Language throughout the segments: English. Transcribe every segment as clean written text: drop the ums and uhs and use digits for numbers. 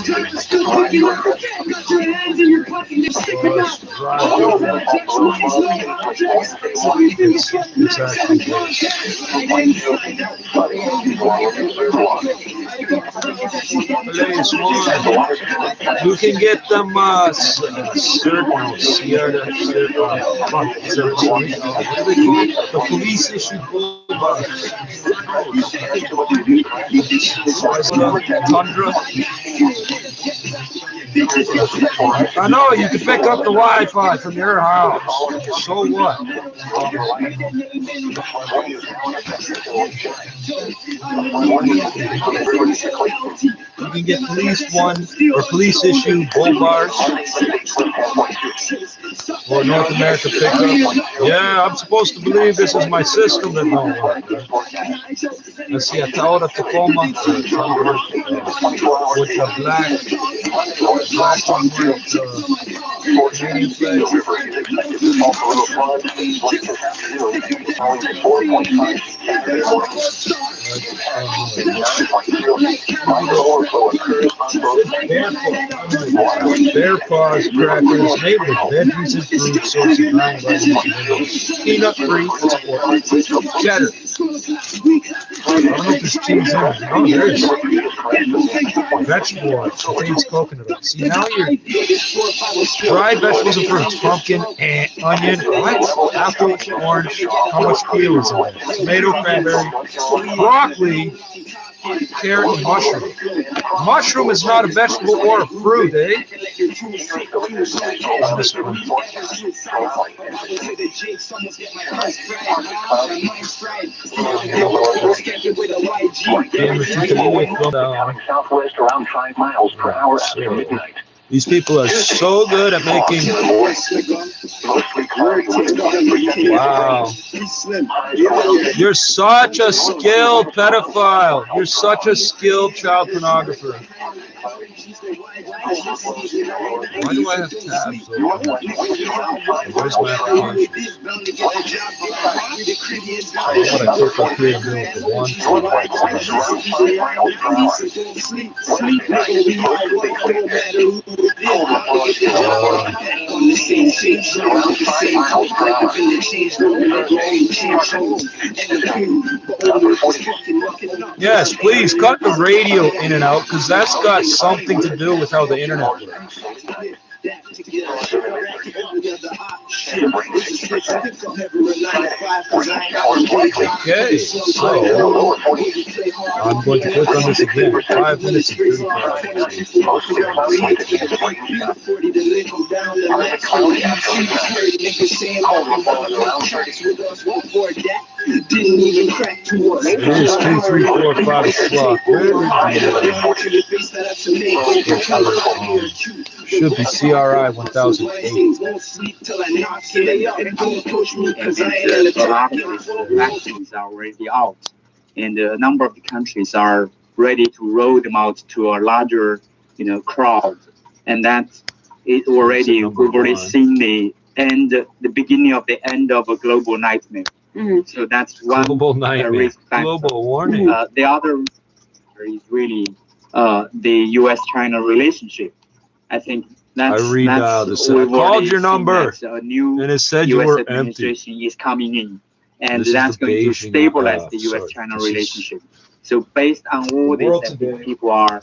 You can get them circles here. The police issued bull bars. Tundra. I know you can pick up the Wi-Fi from your house. So what? You can get police one or police issue bull bars or North America pickup. Yeah, I'm supposed to believe this is my system that don't work. Let's see, a Toyota Tacoma with the black and white Canadian flag. Bear paws crackers made with veggies and fruit, sorts of non-vitamins, peanut free, cheddar. I don't know if there's cheese in it. No, there is. Vegetable oil contains coconut oil. See, now you're dried vegetables and fruits, pumpkin, onion, what? Apple, orange. How much peel is in there? Tomato, cranberry, broccoli, carrot, and mushroom. Mushroom is not a vegetable or a fruit, eh? Southwest around 5 miles per hour after midnight. These people are so good at making. Wow. You're such a skilled pedophile. You're such a skilled child pornographer. Why do I have tabs open? Where's my application? I want to click up here and do it for one Yes, please cut the radio in and out because that's got something to do with how the internet works. Okay, so I'm going to click on this again. 5 minutes and 35 Didn't even crack to us. It is 2, 3, 4, 5 o'clock. Should be CRI 1008. Vaccines are already out, and a number of the countries are ready to roll them out to a larger, crowd, and that is already we've already seen the beginning of the end of a global nightmare. So that's one global nightmare. Risk factor. Global warning. The other is really the U.S.-China relationship. I think that's. I read now. I called your number, and it said you were empty. Is coming in, and that's going to stabilize the U.S.-China relationship. So based on all this, I think people are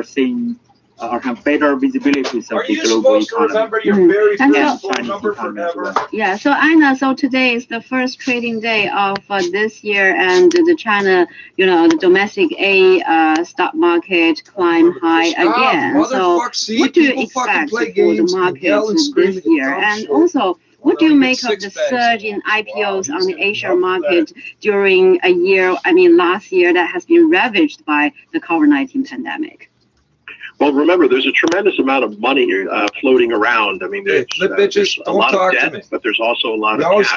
seeing. Have better visibility of the global economy. Yeah, so Anna, so today is the first trading day of this year, and the China, the domestic stock market climb high again. So what do you expect for the market this year? And also, what do you make of the surge in IPOs on the Asia market during a year, last year, that has been ravaged by the COVID-19 pandemic? Well, remember, there's a tremendous amount of money floating around. There's a lot of debt, but there's also a lot of cash.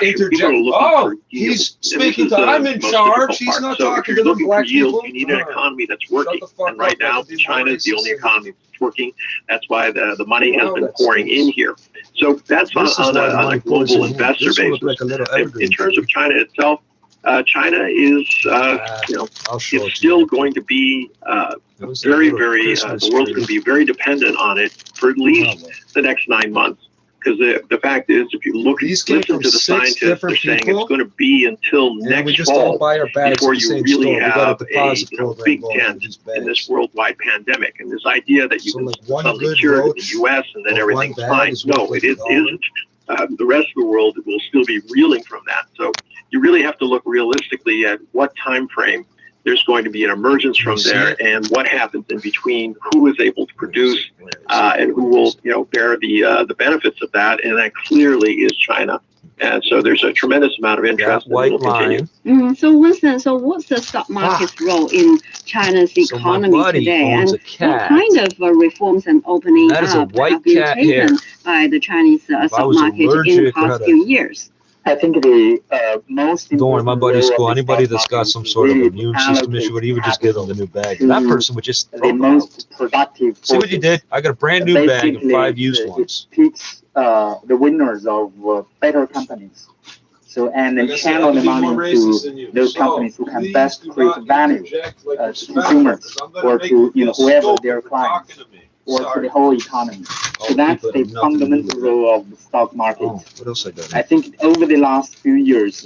He's speaking to. I'm in charge. He's not talking to the black people. You need an economy that's working, and right now, China is the only economy that's working. That's why the money has been pouring in here. So that's on a global investor basis. In terms of China itself, China is, it's still going to be very, very, the world's going to be very dependent on it for at least the next 9 months. Because the fact is, if you listen to the scientists, they're saying it's going to be until next fall before you really have a big dent in this worldwide pandemic. And this idea that you can suddenly cure it in the U.S. and then everything's fine. No, it isn't. The rest of the world will still be reeling from that. So you really have to look realistically at what time frame there's going to be an emergence from there, and what happens in between, who is able to produce, and who will, bear the benefits of that, and that clearly is China. And so there's a tremendous amount of interest. White line. So Winston, so what's the stock market's role in China's economy today, and what kind of reforms and opening up have been taken by the Chinese stock market in the past few years? I think the most don't worry, my buddy's cool. Anybody that's got some sort of immune system issue, would even just give them the new bag. That person would just the most productive. See what you did? I got a brand new bag of 5 used ones. It picks the winners of better companies. So and then channel the money to those companies who can best create value to consumers or to whoever their clients. Or for the whole economy. So that's the fundamental role of the stock market. What else I got? I think over the last few years,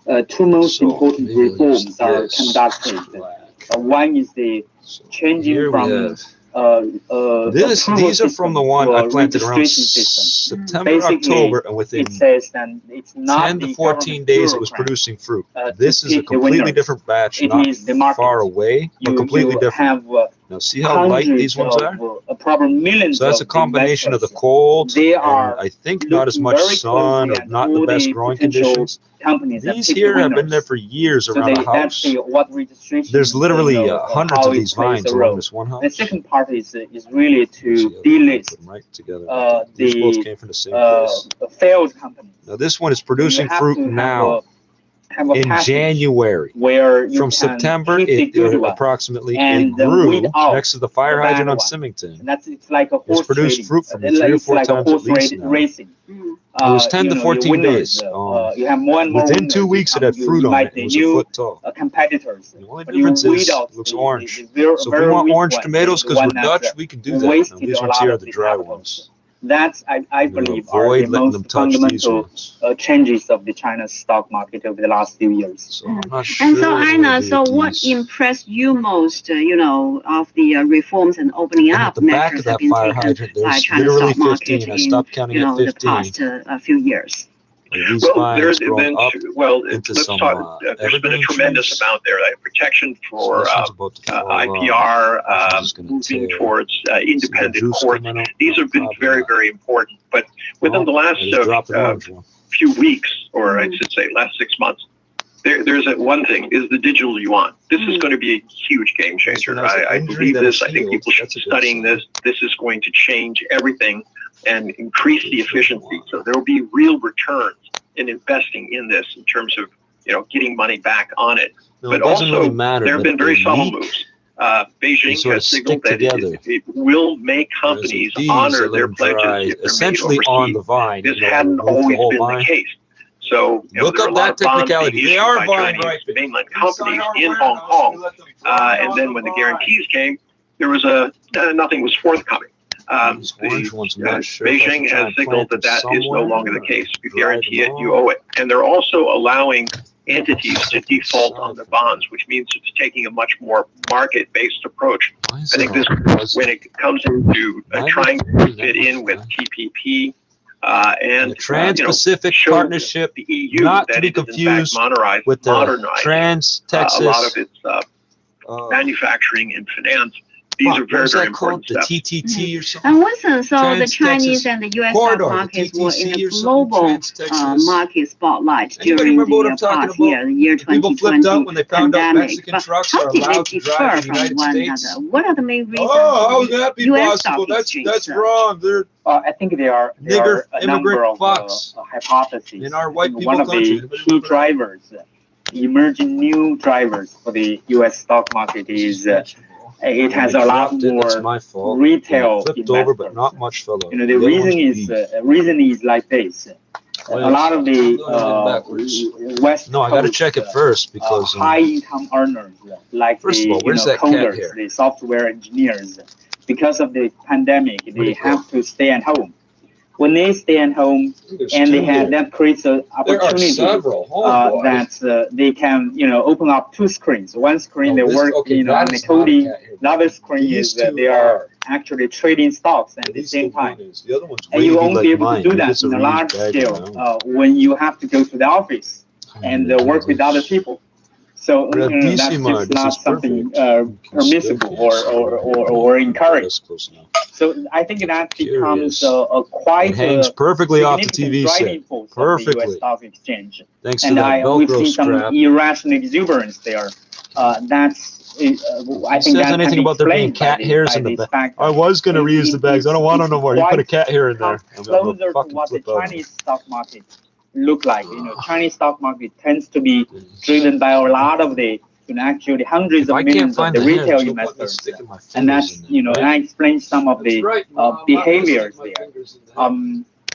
2 most important reforms are conducted. One is the changing from these are from the one I planted around September, October, and within 10 to 14 days it was producing fruit. This is a completely different batch, not far away, but completely different. Now see how light these ones are? So that's a combination of the cold, and I think not as much sun, or not the best growing conditions. These here have been there for years around the house. There's literally hundreds of these vines around this one house. The second part is really to delist the failed companies. Now this one is producing fruit now. In January, from September, it approximately grew next to the fire hydrant on Symington. It's like a horse produced fruit from 3 or 4 times at least now. It was 10 to 14 days. Within 2 weeks, it had fruit on it. It was a foot tall. Competitors. The only difference is it looks orange. So if we want orange tomatoes because we're Dutch, we can do that. Now, these ones here are the dry ones. That's, I believe, are the most fundamental changes of the China's stock market over the last few years. So I'm not sure. And so, Anna, so what impressed you most, of the reforms and opening up measures have been taken by China's stock market in, the past few years? There's been, there's been a tremendous amount there. Protection for IPR, moving towards independent courts. These have been very, very important. But within the last few weeks, or I should say last 6 months, there's one thing, is the digital yuan. This is going to be a huge game changer. I believe this. I think people should be studying this. This is going to change everything and increase the efficiency. So there will be real returns in investing in this in terms of getting money back on it. But also there have been very subtle moves. Beijing has signaled that it will make companies honor their pledges essentially on the vine. This hadn't always been the case. So look up that technicality. They are vine right. Mainland companies in Hong Kong, and then when the guarantees came, there was nothing was forthcoming. Beijing has signaled that is no longer the case. If you guarantee it, you owe it. And they're also allowing entities to default on their bonds, which means it's taking a much more market-based approach. I think this, when it comes into trying to fit in with TPP and the Trans-Pacific Partnership, the EU, not to be confused with the Trans-Texas, a lot of its manufacturing and finance. These are very, very important steps. The TTT or something. And Winston, so the Chinese and the U.S. stock markets were in a global market spotlight during the past year, the year 2020 pandemic. But how did they differ from one another? What are the main reasons? How would that be possible? That's wrong. I think there are a number of hypotheses. In our white people one of the key drivers, emerging new drivers for the U.S. stock market is it has a lot more retail investors. But not much fellow. The reason is like this. a lot of the West No, I got to check it first because high-income earners, like first the of all, where's that cat coders, here? the software engineers, because of the pandemic, they have to stay at home. When they stay at home, and they have that creates an opportunity that they can open up two screens. One screen they work on the coding. The other screen is they are actually trading stocks at the same time. And you won't be able to do that in a large scale when you have to go to the office and work with other people. So that's just not something permissible or encouraged. So I think that becomes quite hangs perfectly off the TV set. Perfectly. The US stock exchange. Thanks and to that we've Velcro seen strap. some irrational exuberance there. That's I think says anything about there being cat hairs in the bag. I was going to reuse the bags. I don't want them no more. You put a cat hair in there. Closer to what the Chinese stock market look like. Chinese stock market tends to be driven by a lot of the actually hundreds of millions of the retail investors, and that's that explains some of the behaviors there.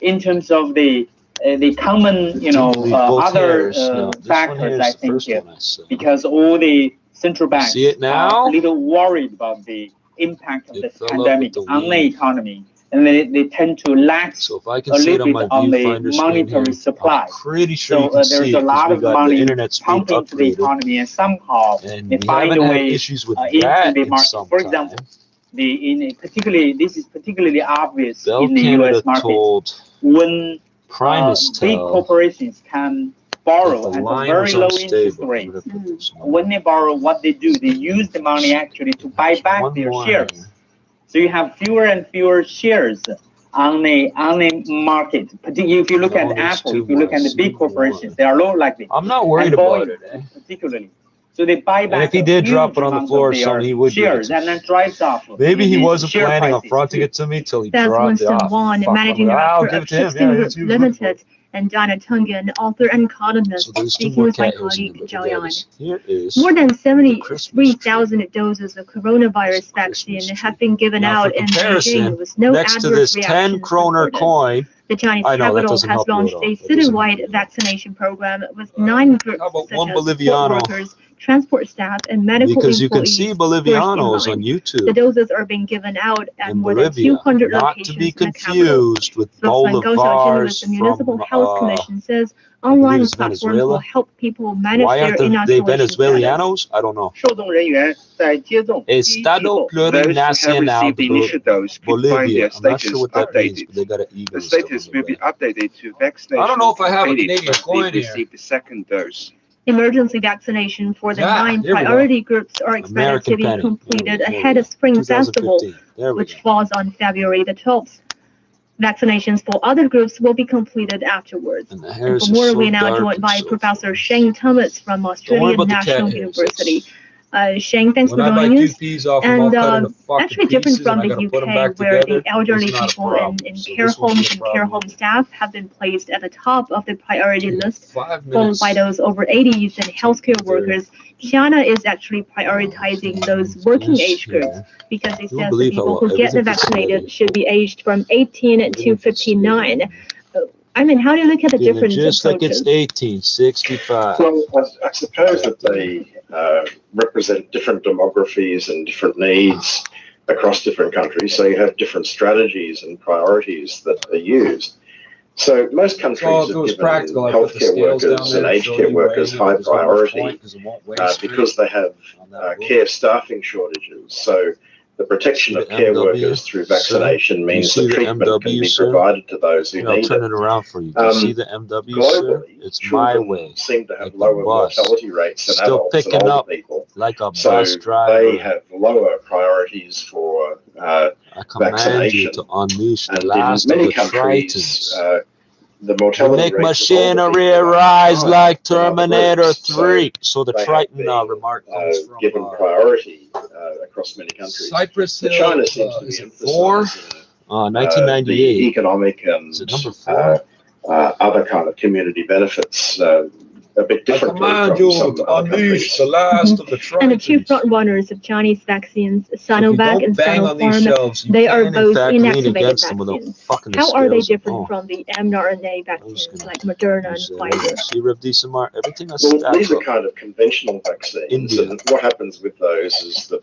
In terms of the common other factors, I think because all the central banks are a little worried about the impact of this pandemic on the economy. And they tend to lax a little bit on the monetary supply. Pretty sure there's a lot of money pumped into the economy, and somehow they find a way into the market. For example, this is particularly obvious in the U.S. market when big corporations can borrow at a very low interest rate. When they borrow, what they do, they use the money actually to buy back their shares. So you have fewer and fewer shares on the market. Particularly if you look at Apple, if you look at the big corporations, they are low likely. I'm not worried about it, particularly. So they buy back. And if he did drop it on the floor or something, he would shares, and that drives off. Maybe he wasn't planning on fronting it to me till he dropped it off. Managing director of Trippz Limited, and Dana Tungan, author and columnist, speaking with my colleague Zhao Yan. More than 73,000 doses of coronavirus vaccine have been given out in Beijing with no adverse reactions. 10 kroner coin. The Chinese capital has launched a citywide vaccination program with 9 groups such as port workers, transport staff, and medical because employees. You can see Bolivianos on YouTube. The doses are being given out at more than 200 locations to be confused with Bolivars the Municipal Health Commission says online platforms will help people manage their inoculation. Why aren't they Venezuelanos? I don't know. Estado Plurinacional de Bolivia. I'm not sure what that means, but they got an ego. The status will be updated to vaccination. I don't know if I have a Canadian coin here. Receive the second dose. Emergency vaccination for the 9 priority groups are expected to be completed ahead of Spring Festival, which falls on February the 12th. Vaccinations for other groups will be completed afterwards. And for more, we are now joined by Professor Shane Thomas from Australian National University. Shane, thanks for joining us. And actually different from the UK, where the elderly people in care homes and care home staff have been placed at the top of the priority list, followed by those over 80s and healthcare workers. China is actually prioritizing those working age groups because it says the people who get vaccinated should be aged from 18 to 59. I mean, how do you look at the different just approaches? Like it's 1865. Well, I suppose that they represent different demographies and different needs across different countries. So you have different strategies and priorities that are used. So most countries have given healthcare workers and aged care workers high priority because they have care staffing shortages. So the protection of care workers through vaccination means that treatment can be provided to those who need it. Turn it around for you. You see the MW, globally, it's my way. Seem to have lower mortality rates than adults and older people. Like a so bus driver. They have lower priorities for vaccination. To unleash the and last in many of the countries, the mortality make rates machinery rise like Terminator 3. So the Triton remark comes from given priority across many countries. Cypress Hill, China seems to be emphasizing 1998. the economic and other kind of community benefits a bit I differently command from you some to other unleash countries. the last of the And the two Trojans. front runners of Chinese vaccines, So if you Sinovac don't and bang on these Sinopharm, shelves, you they are can in both fact lean inactivated against them without vaccines. fucking the How are they scales. different from the mRNA vaccines like Moderna and Pfizer? Everything I Well, stack these are up. kind of conventional vaccines, India. and what happens with those is that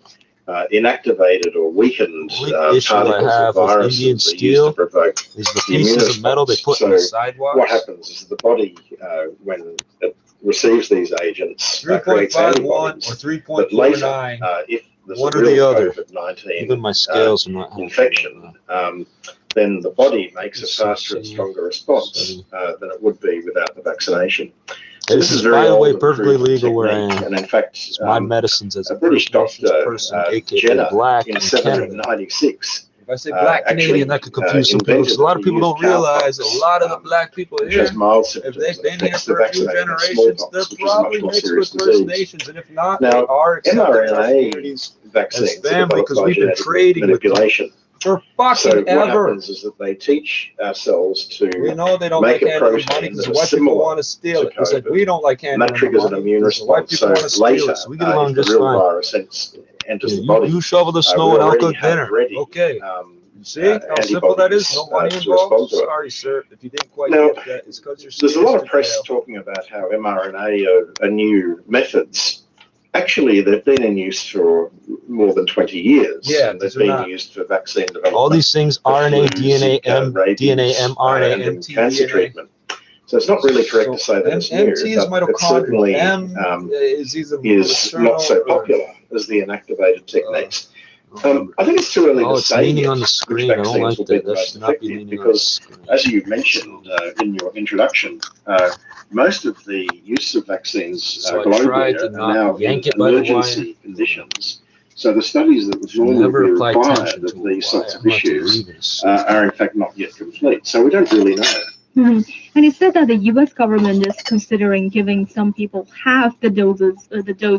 inactivated or weakened Only issue I particles have of with viruses Indian are used steel to provoke is the the immune pieces of metal they response. put in the So sidewalks. what happens is the body, when it receives these agents, creates 3.51 or antibodies. But 3.49. later, if there's one a or the real other. COVID-19 Even my scales are not healthy infection, right then the body makes a Let's faster and see. stronger response than it would be without the vaccination. So This is, very by the old way, and perfectly proven legal where I technique. am. And in fact, It's my medicines as a a British First Nations doctor, person, aka Jenner, Black in in Canada. 1796, If I say Black Canadian, that could confuse some people. Because a lot of people don't realize a lot of the Black people which here, has mild if symptoms, they've been here affects for a few vaccinated generations, smallpox, they're which is a much probably more mixed serious with First disease. Nations. And if not, Now, they are accepted in our mRNA communities vaccines as family because we've been genetic trading with them manipulation. for So fucking what ever. happens is that they teach our cells We to know they don't make like a handling money protein because that the is white people similar want to steal to it. It's like COVID, we don't like and handling that triggers an money immune because the white response. people So want to steal later, it. So we get along if the just real fine. virus enters the Yeah, body, you shovel the we snow and I'll already cook have dinner. ready Okay. See how simple that is? No money to involved. respond to it. Sorry, sir, if you didn't quite Now, get that. It's because you're there's a lot of sadistic, press Dale. talking about how mRNA are new methods. Actually, they've been in use for more than 20 years. Yeah, and they've these are been not. used for vaccine development. All these things, for RNA, flu, DNA, Zika, rabies, DNA, and mRNA, in MT, cancer DNA. treatment. So it's not really correct to say that it's new, MT is but it certainly mitochondria. M is either is not so popular as the inactivated techniques. I think it's too early to say leaning on the which screen. I don't vaccines like will be that. the That most should not be effective leaning on the because, screen. as you mentioned in your introduction, most of the use of vaccines So I globally tried to are not now yank in it by the emergency wire. conditions. So the studies that would Should normally never be apply required tension of to a these sorts wire. of I'm not issues leaving it. are in fact not yet complete. So we don't really know. And it said that the U.S. government is considering giving some people half the dose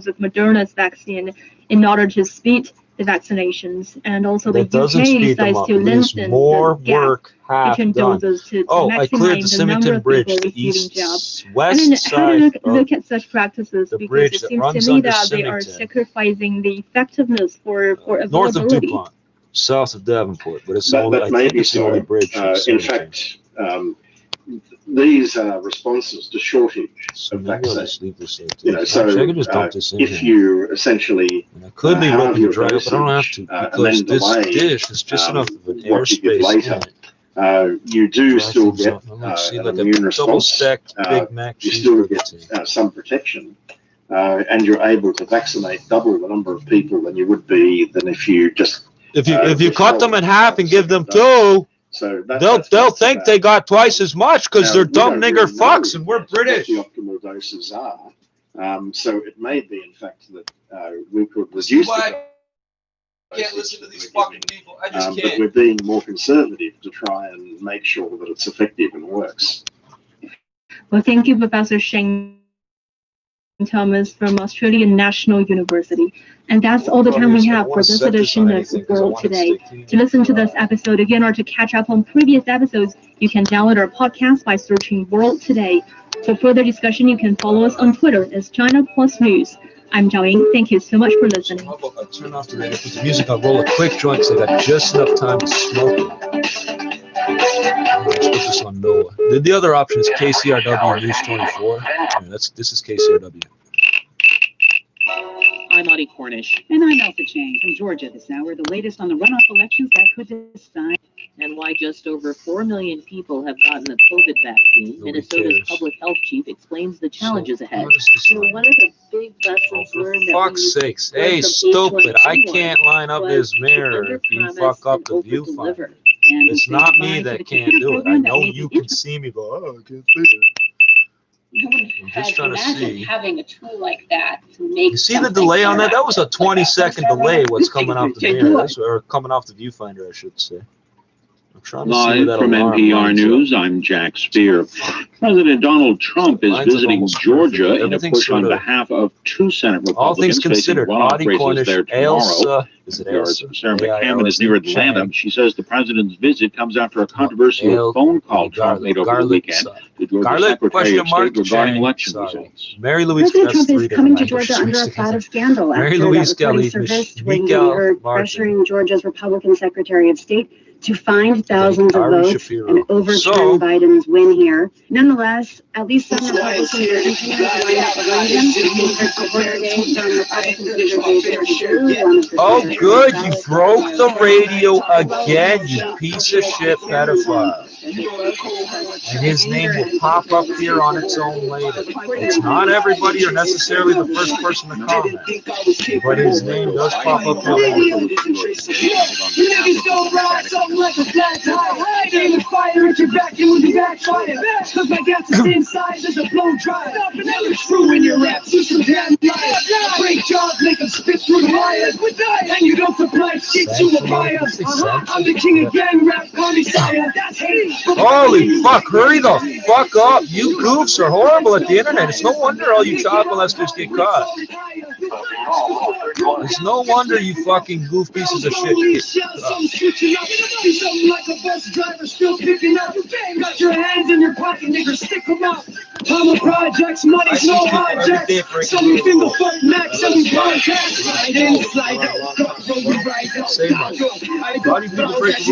of Moderna's vaccine in order to speed the vaccinations, and also the That doesn't UK speed them decides up. to It leaves lengthen more the gap work half between done. doses to Oh, I cleared the maximize the number Symington of Bridge, people the receiving jobs. And west then how side do you of look at such practices? the Because bridge it that seems to runs me under that they are Symington. sacrificing the effectiveness for North of availability. DuPont, south of Davenport, but it's That only, I may think be it's the only so. bridge. In fact, these are responses to shortage So of maybe I'll vaccine. just leave this in. You know, so Actually, I could just dump this in if here. you essentially And I could leave it halve open to your dry up, but I don't have dosage, to and because then this delay dish is just enough of an what you give airspace in later, it. you do Dry still things get up. I'm like, see, an like a immune response. double-stacked Big Mac You still cheeseburger. get some protection, and you're able to vaccinate double the number of people than you would be than if you just If you cut them in half and give them two, so they'll think they got twice as much because they're dumb nigger really fucks and we're British. What the optimal doses are. So it may be, in fact, that we could reduce the Can't listen to these fucking people. I just but can't. we're being more conservative to try and make sure that it's effective and works. Well, thank you, Professor Shane Thomas from Australian National University. And that's all the time we have for this edition of World Today. To listen to this episode again or to catch up on previous episodes, you can download our podcast by searching World Today. For further discussion, you can follow us on Twitter as China Plus News. I'm Zhao Ying. Thank you so much for listening. How about I turn off the radio, put the music on, roll a quick joint so I got just enough time to smoke it. Let's put this on NOAA. The other option is KCRW News 24. Yeah, this is KCRW. I'm Audie Cornish. And I'm Elsa Chang from Georgia this hour. The latest on the runoff elections that could decide and why just over 4 million people have gotten the COVID vaccine. Minnesota's public health chief explains the challenges ahead. One of the big lessons learned. For fuck's sakes. Hey, stupid. I can't line up this mirror if you fuck up the viewfinder. It's not me that can't do it. I know you can see me go, oh, I can't see it. I'm just trying to see. Having a tool like that to make. You see the delay on that? That was a 20-second delay. What's coming off the mirror, or coming off the viewfinder, I should say. Live from NPR News, I'm Jack Spear. President Donald Trump is visiting Georgia in a push on behalf of 2 Senate Republicans. All things considered, Audie Cornish, there tomorrow. Elsa, is it Elsa? Sarah McCammon is near Atlanta. She says the president's visit comes after a controversial phone call Trump made over the weekend to Georgia Secretary of State regarding election results. Mary Louise President Trump is coming to Georgia under a cloud of scandal after that reporting surfaced when he heard pressuring Georgia's Republican Secretary of State to find thousands of votes and overturn Biden's win here. Nonetheless, at least some Republicans are continuing to line up behind him. Oh, good. You broke the radio again, you piece of shit pedophile. And his name will pop up here on its own later. It's not everybody or necessarily the first person to comment, but his name does pop up here later. Like a flat tire, aim and fire at your back and when you backfire. Cause my gat's the same size as a blow dryer. Never true in your raps, you some damn liars. Break jaws, make them spit through the wires. And you don't supply shit, you a buyer. I'm the king of gang rap, call me sire. That's hate. Holy fuck, hurry the fuck up. You goofs are horrible at the internet. It's no wonder all you child molesters get caught. It's no wonder you fucking goof pieces of shit get caught. Something like a bus driver still picking up. Got your hands in your pocket, nigga, stick them out. I'm a projects, money's no objects. Some finger fuck max, some podcast. Slide in, slide out, go right out. Say much. Why do you people break the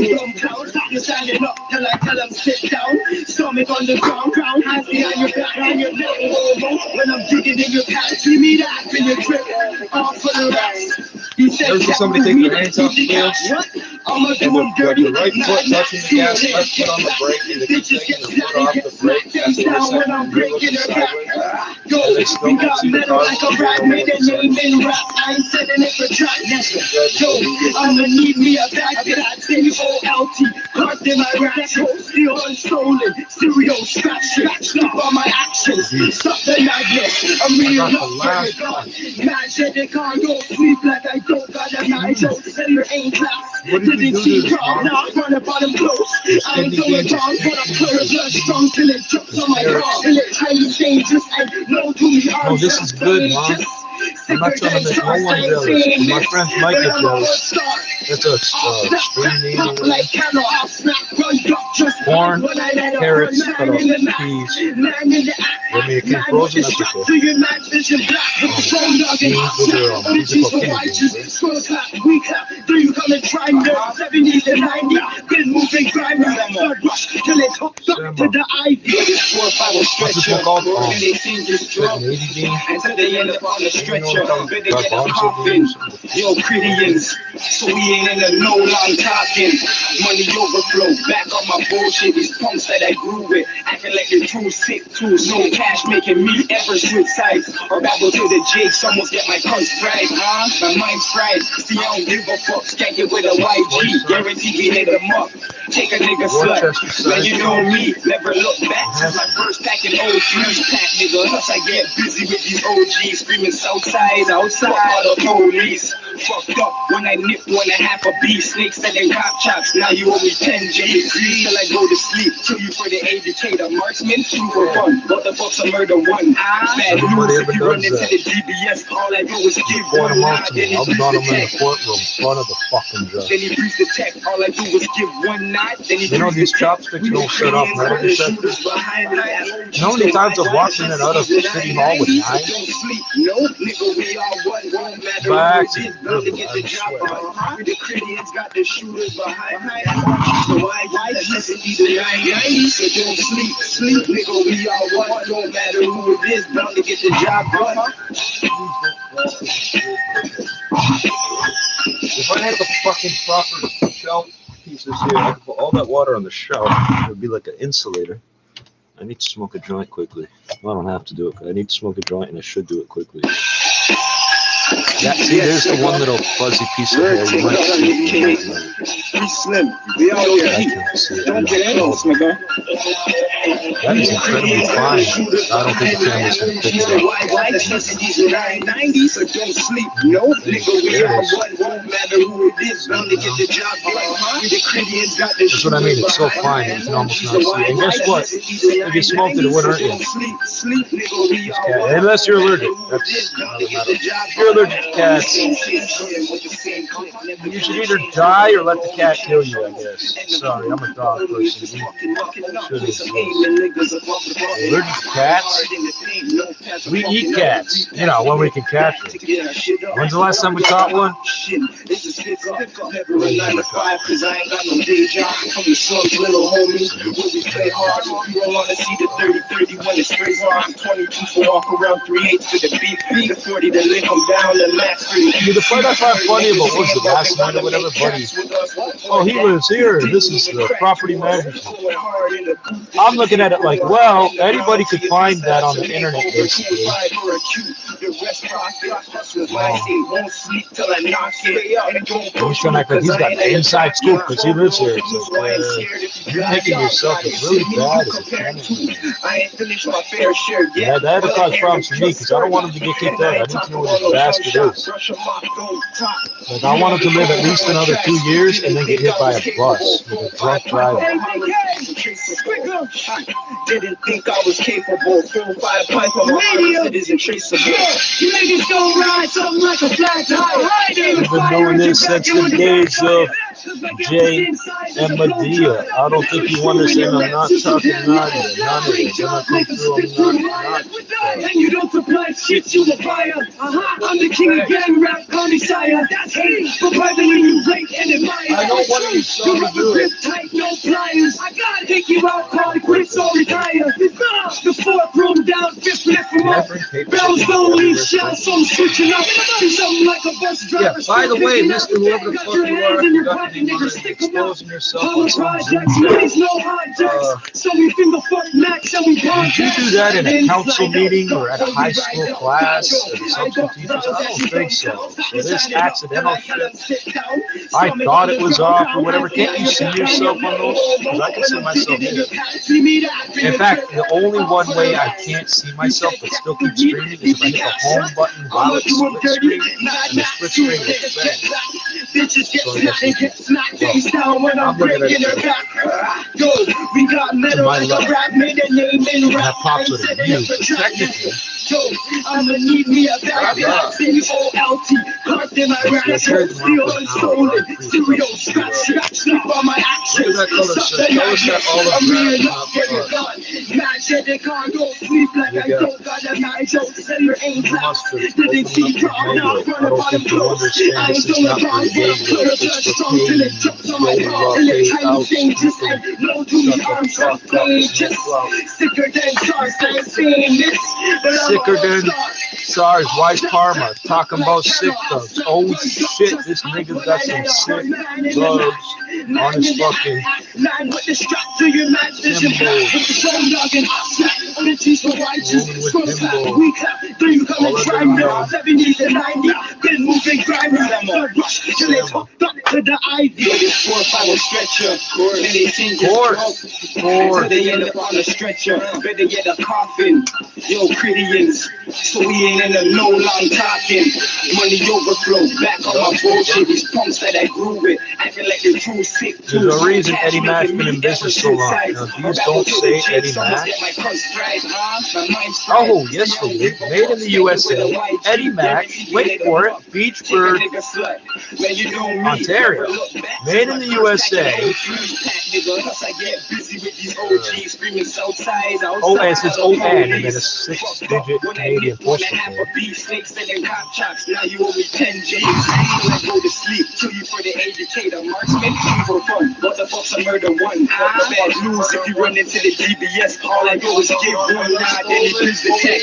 rules? Standing up till I tell them sit down. Stomach on the ground, hands behind your back and your neck. When I'm digging in your pants, see me that in your trip. Off for the rest. You said somebody take their hands off the wheels. I'm a And the right foot touching the gas, left foot on the brake, and if you're taking the foot off the brake, that's the second you're looking sideways. And they still can see the car. I'ma need me a backpack, C-O-L-T, heart in my rap, still unstolen, serial scratch up on my actions, stop the madness, I'm real up, imagine they can't go sleep like I don't got a night, send your aim class. What did you do to this, Mom? Now run up on them close. I'm going down, but I'm clear blood strong till it jumps on my car. Till it highly dangerous and no to me. Oh, this is good, Mom. I'm not trying to make no one jealous. My friends might get jealous. That's a spring name over there. Corn, carrots, cut off peas. Give me a can frozen, that's okay. Beans with their these are called kidney beans, Do you come and try me? 70s and 90s, been moving grimy. Blood rush till it hooked up to the IV. What's this one called? Navy bean. Until they end up on the stretcher, then they get a coffin. Yo, Critians, so we ain't in the low long talking. Money overflow, back on my bullshit. These punks that I grew with, acting like they're too sick, too no cash, making me ever switch sides. Or babble to the jigs, almost get my cunts fried, huh? My mind's fried. See, I don't give a fuck, skank it with a YG. Guarantee we hit them up. Take a nigga slut, man, you know me, never look back. Since my first pack in OGs, pack nigga, unless I get busy with these OGs, screaming Southside, outside, all the police. Fucked up when I nipped 1.5 a beef, snakes and then cop chops, now you owe me 10 G's. Till I go to sleep, kill you for the ABK, the marksman, two for fun. What the fuck's a murder one? Bad news if you run into the DBS, all I do is give one nod, then he breathes the tech. Front of the fucking judge. Then he breathes the tech, all I do is give one nod, then he you know these chopsticks don't set off metal detectors? You know how many times I've walked in and out of City Hall with knives? Back to the the Critians got the shooters behind. So why necessity the 990? So don't sleep, nigga, we all one. Don't matter who it is, bound to get the job done. If I had the fucking proper shelf pieces here, I could put all that water on the shelf. It would be like an insulator. I need to smoke a joint quickly. Well, I don't have to do it. I need to smoke a joint, and I should do it quickly. Yeah, see, there's the one little fuzzy piece of hair. You might see. We slim. We out here. Don't get close, nigga. That is incredibly fine. I don't think the camera's going to pick it up. So don't sleep. No, nigga, we are one. Won't matter who it is. Bound to get the job done. The Canadians got the That's what I mean. It's so fine. You can almost not see it. And guess what? If you smoked it, it wouldn't hurt you. Unless you're allergic. That's another matter. If you're allergic to cats, you should either die or let the cat kill you, I guess. Sorry, I'm a dog person. Allergic to cats? We eat cats. You know, when we can catch them. When's the last time we caught one? The part I find funny about was the last night or whatever, buddy. Oh, he lives here. This is the property management. I'm looking at it like, well, anybody could find that on the internet, basically. He's trying to act like he's got the inside scoop because he lives here. So, you're making yourself look really bad as a tenant. Yeah, that would cause problems for me because I don't want him to get kicked out. I need to know what this bastard is. Like, I want him to live at least another 2 years and then get hit by a bus with a drunk driver. Didn't think I was capable. 4-5 pipe on my it isn't traceable. You niggas go ride something like a flat tire. We've been doing this since the days of Jay and Medea. I don't think you understand. I'm not talking naughty. None of it. When I come through, I'm not. And you don't supply shit to the fire. I'm the king of gang rap, call me sire. That's me. But privately you rate and admire. I don't want to you rubber grip tight, no pliers. I gotta take you out, call it quits or retire. The fourth room down, fifth left from up. Bells don't leave shells, so I'm switching up. Do something like a bus driver. Yeah, by the way, Mr. Whoever the fuck you are, I forgot you were exposing yourself on some Zoom so we finger fuck Max and we did you do that in a council meeting or at a high school class or substitute teachers? I don't think so. So this accidental shit, I thought it was off or whatever. Can't you see yourself on those? Because I can see myself here. In fact, the only one way I can't see myself but still keep screaming is if I hit the home button while it's split screen, and the split screen is bad. I'm looking at it. To my left. And that pops with a view, but technically, I'm gonna need me a bag of C-O-L-T. Carved in my rap, steel and stolen. Stereo scratch on my actions. I'm real up, get it done. Match at the car, don't sleep like I don't got a night. Don't send your aim class. Didn't see drop, now run up on the clothes. I ain't doing a bomb, but I'm clear as a strong till it jumps on my car. And the tiny thing just said, no to me arms, I'm playing just sicker than SARS. I'm saying this. Sicker than SARS, White Karma, talking about sick thugs. Oh shit, this nigga's got some sick drugs on his fucking They end up on a stretcher, better get a coffin. Yo, Critians, so we ain't in a no long talking. Money overflow, back on my bullshit. These punks that I grew with, acting like they're too sick. There's a reason Eddie Mack's been in business so long. Now, please don't say Eddie Mack. Oh, yes, they did. Made in the USA. Eddie Mack, wait for it, Beachburg, Ontario. Made in the USA. OS is ON, and then a 6-digit Canadian postal code. Now you owe me 10 G's. I go to sleep, kill you for the educator. Marksman, for fun. What the fuck's a murder one? Fuck the bad news if you run into the DBS. All I do is give one nod, then he breathes the tech.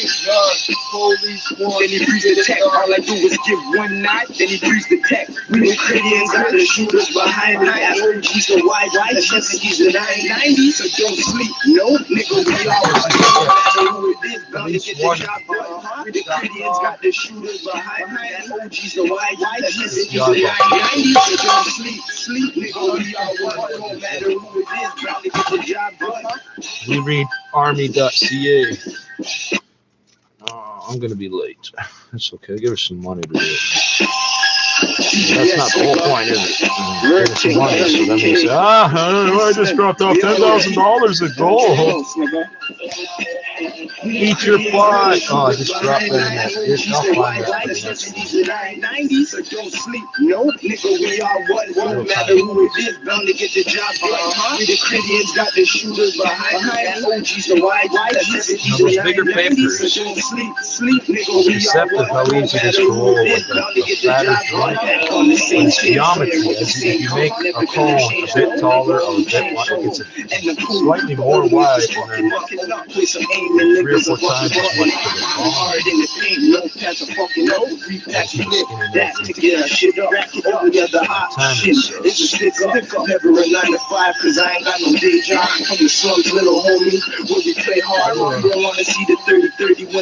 Then he breathes the tech. All I do is give one nod, then he breathes the tech. We know Canadians got the shooters behind me. I heard he's a wide chest, he's a 990, so don't sleep. No, nigga, we always know who it is. Bound to get the job done. The Canadians got the shooters behind OGs, the white we read army.ca. I'm gonna be late. That's okay. Give us some money to do it. That's not the whole point, is it? Give us some money, so then we say, I just dropped off $10,000 at gold. Eat your fly. Oh, I just dropped that in there. I'll find that. Don't sleep, no nigga. We are what? No matter who it is, bound to get the job done. The Canadians got the shooters behind OGs, the white those bigger papers. Don't sleep, nigga. We Deceptive how easy it is to roll with a fatter joint. It's geometry. If you make a cone a bit taller or a bit wider, it gets slightly more wide, and then 3 or 4 times as much for the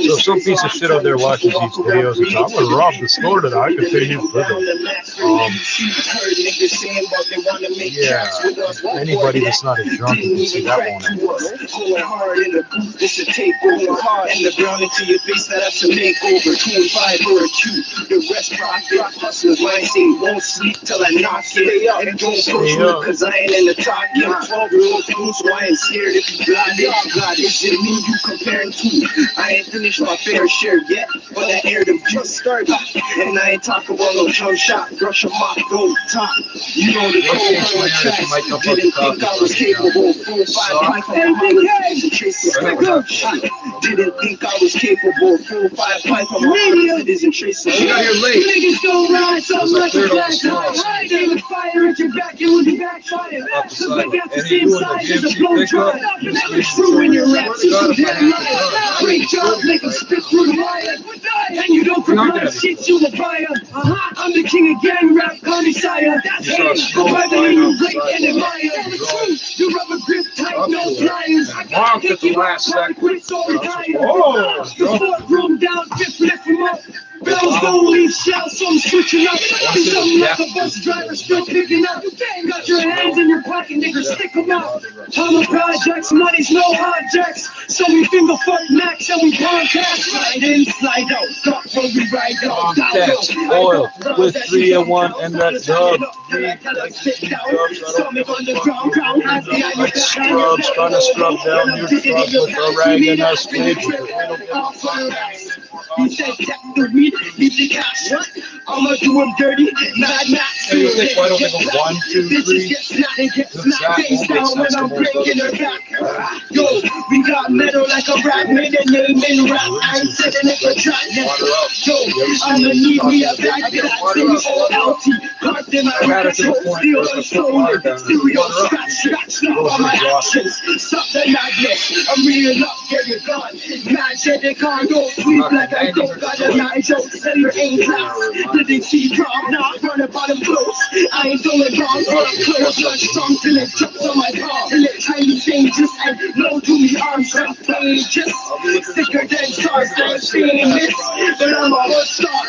So some piece of shit out there watches these videos and says, I'm gonna rob the store today, I can pay you for yeah, anybody that's not a drunk can see that won't end. Going hard in the booth, it's a takeover. And the brown into your face, that's a makeover. 25 for a Q, the rest profit. Hustlers, mine say won't sleep till I knock it. And don't push me, cause I ain't in the top. 12-year-old cool, so I ain't scared if you got it. Is it me you comparing to? I ain't finished my fair share yet, but I aired them just started. And I ain't talking about no jump shot, brush them off, go top. You know the code on the tracks. Didn't think I was capable. 4-5 Didn't think I was capable. 4-5 pipe on my isn't traceable. You got here late. Niggas don't ride so much as that. They would fire at your back, you would be backfire. Cause I got the same size as a blow dry. It's true when your raps is some damn liar. Great job, make them spit through the wire. And you don't provide shit, you a buyer. I'm the king of gang rap, call me sire. That's it. Whether you rate and admire. You rubber grip tight, no pliers. Mark at the last second. The fourth room down, fifth lift him up. Bells don't leave shells, so I'm switching up. Something like a bus driver still picking up. Got your hands in your pocket, nigga, stick them out. I'm a projects, money's no objects. So we finger fuck max and we podcast. Slide in, slide out, duck when we ride out. Context, oil, with 3 and 1 and that dub. Like scrubs, trying to scrub down your truck with a rag and a spade. He said, "Jack the weed, leave the cash." I'ma do him dirty, mad max. Hey, you think why don't we go 1, 2, 3? Get smacked face down when I'm breaking her back. Yo, we got metal like a rap, made a name in rap. I ain't sitting in the track. Yo, I'ma need me a bag that sings OLT. Carved in my rap, steel and shoulder. Stereo scratch up on my actions. Stop the madness, I'm real up, get it gone. Mad shit, they can't go sleep like I don't got a night joke. Send your aim class. Didn't see drop, now run up on them close. I ain't doing wrong, but I'm close. Blood strong till it drops on my palm. Till it tiny changes and no to me arms are pages. Sicker than stars, I ain't famous, but I'm a whole star.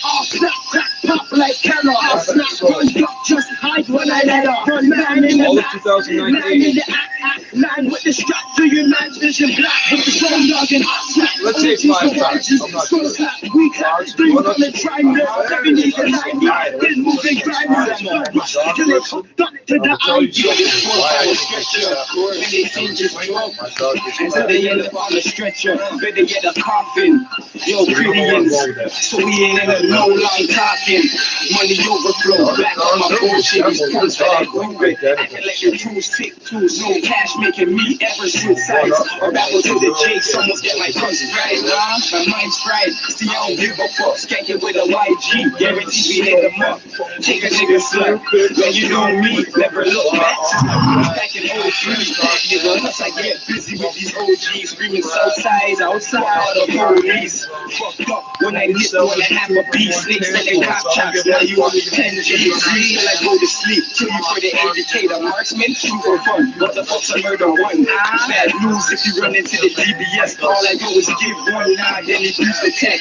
I'll snap, crack, pop like Carol. I'll snap, run, duck, just hide when I let off. Run, man in the back, man in the act, man with the strap to your man's vision black. With the strong dog and hot snap. Let's say 5 times. I'm not sure. We clap, 3 on the triangle, 70s and 90s. Been moving grinders, till it's hooked up to the idea. And they see just drunk. And so they end up on the stretcher, better get a coffin. Yo, Canadians, so we ain't in a no long talking. Money overflow, back on my bullshit. These punks that I grew with. I can let your tools tick tools. No cash making me ever switch sides. Or battle to the Jakes, almost get my guns right. My mind's fried. See, I don't give a fuck. Skank it with a YG. Guaranteed we hit them up. Take a nigga slug. When you know me, Never look back. Back in 03, nigga, once I get busy with these OGs, screaming Southside, outside of the police. Fucked up when I live on a half a piece. Snakes selling cop chops, now you on 10 G's. Till I go to sleep, kill you for the educator. Marksman, shoot for fun, motherfuckers a murder one. Bad news if you run into the DBS. All I do is give one nod, then he breathes the tech.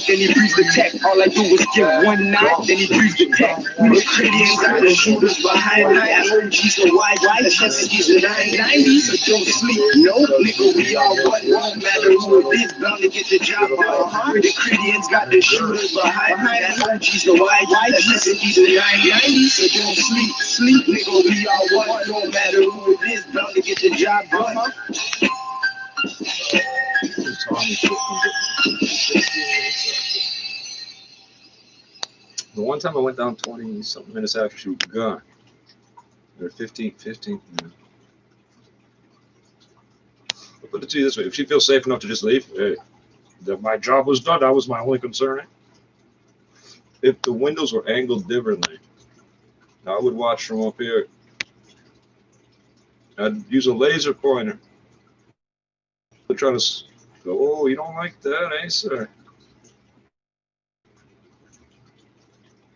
Then he breathes the tech. All I do is give one nod, then he breathes the tech. The Canadians got the shooters behind I OGs, so why the SSGs the 990s, so don't sleep. No, nigga, we all one. No matter who it is, bound to get the job done. The Canadians got the shooters behind I OGs, so why the SSGs the 990s, so don't sleep. Sleep, nigga, we all one. No matter who it is, bound to get the job done. The one time I went down 20-something minutes after she was gone. Or 15 minutes. I'll put it to you this way. If she feels safe enough to just leave, hey, my job was done. That was my only concern. If the windows were angled differently, I would watch from up here. I'd use a laser pointer. I'd try to go, oh, you don't like that, eh, sir?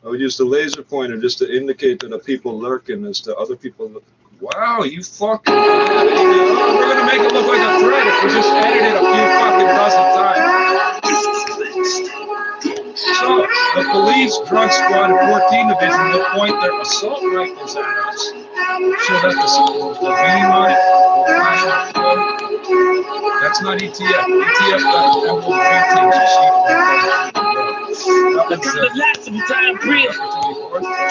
I would use the laser pointer just to indicate to the people lurking as to other people. Wow, you fucking. Oh, we're going to make it look like a threat if we just edit it a few fucking dozen times. So, the police drug squad 14 division will point their assault rifles at us so that the beam on it will flash up. That's not ETF. ETF got emerald green teams. I'm the last of a dying breed.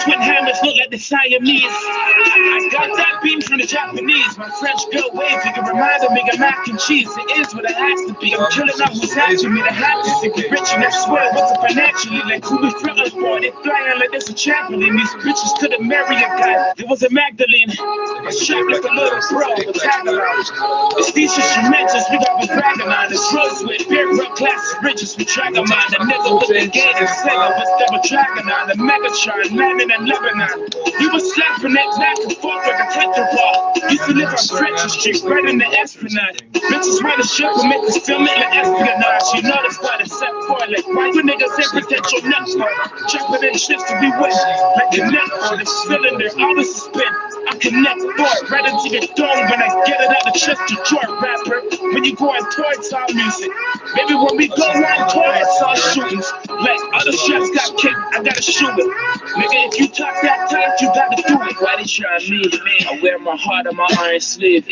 Twin hammers look like the Siamese. I got that beam from the Japanese. My French girl wave, you can remind me of mac and cheese. It is what it has to be. I'm killing out who's after me. The hat is sick, rich, and I swear, what's up financially? Like who was front boy, they flying like there's a champion. These bitches couldn't marry a guy. It was a Magdalene. I shot like a little bro, a tagline. It's these shit mentions, we got me bragging on. It's rose with beer, real classic riches. We drag them on. The nigga with the gate and Sega, but they were dragging on. The Megatron, landing in Lebanon. He was slapping that back and forth like a tetraball. Used to live on Trippz Street, right in the Esplanade. Bitches run the ship and make us film it like espionage. You know that's why they set for it. Like, why you niggas say potential nuts for? Jumping in ships to be wet, like connect for the cylinder, always a spin. I connect for it, right into your dome when I get it out of chest to joy rapper. When you go on tour, it's all music. Maybe when we go on tour, it's all shootings. Like other chefs got kicked, I gotta shoot it. Nigga, if you talk that talk, you gotta do it. Why they try me? I wear my heart on my iron sleeve.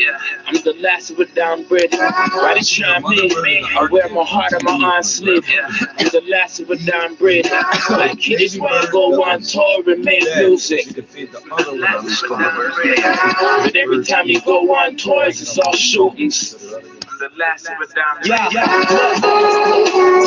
I'm the last of a down bread. Why they try me? I wear my heart on my iron sleeve. I'm the last of a down bread. Like he just wanna go on tour and make music. But every time you go on tours, it's all shootings. The last of a dying breed.